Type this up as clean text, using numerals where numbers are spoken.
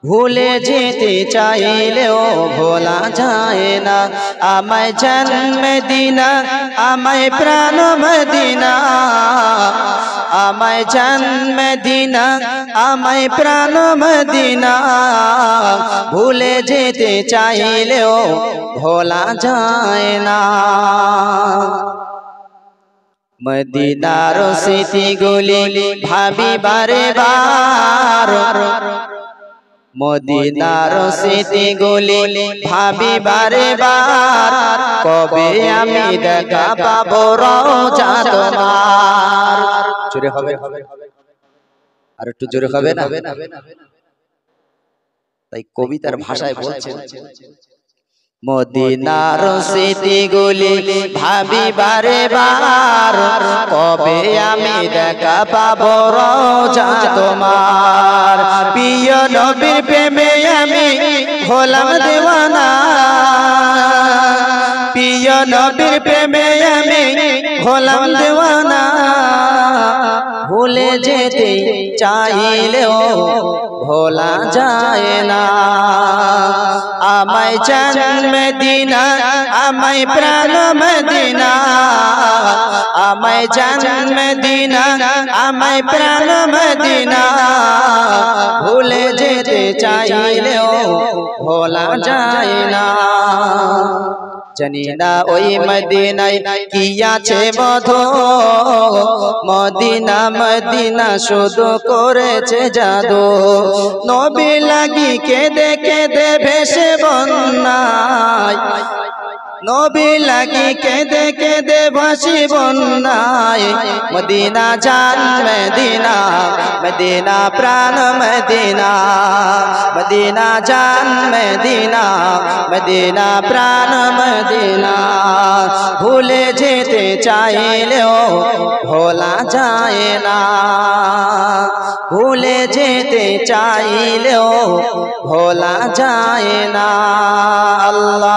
ভুলে যেতে চাইলেও ভোলা যায় না। আমায় জান মদিনা, আমায় প্রাণ মদিনা, আমায় জান মদিনা, আমায় প্রাণ মদিনা। ভুলে যেতে চাইলেও ভোলা যায় না। মদিনার স্মৃতিগুলি ভাবি বারে বার, মদিনার স্মৃতিগুলি ভাবি বারে বার। কবে আমি দেখা পাবো রওজা তোমার। জোরে হবে, আর একটু জোরে হবে না? তাই কবিতার ভাষায় বলছেন, মদিনার স্মৃতিগুলি ভাবি বারে বার। কবে আমি দেখা পাবো রওজা তোমার। প্রিয় নবীর প্রেমে আমি হলাম দেওয়ানা, প্রিয় নবীর প্রেমে আমি হলাম দেওয়ানা। ভুলে যেতে চাইলেও ভোলা যায় না। আমায় জান মদিনা, আমায় প্রাণ মদিনা, আমায় জান মদিনা, আমায় প্রাণ মদিনা। ভুলে যেতে চাইলেও ভোলা যায় না। জানি না ওই মদিনায় কি আছে মধু, মদিনা মদিনা শুধু করেছে জাদু। নবী লাগি কেঁদে কেঁদে ভেসে বন্যায়, নবী লাগি কেঁদে কেঁদে ভাসি বন্যায়। মদিনা জান মদিনা, মদিনা প্রাণ মদিনা, মদিনা জান মদিনা, মদিনা প্রাণ মদিনা। ভুলে যেতে চাইলেও ভোলা যায় না, ভুলে যেতে চাইলেও ভোলা যায় না। আল্লাহ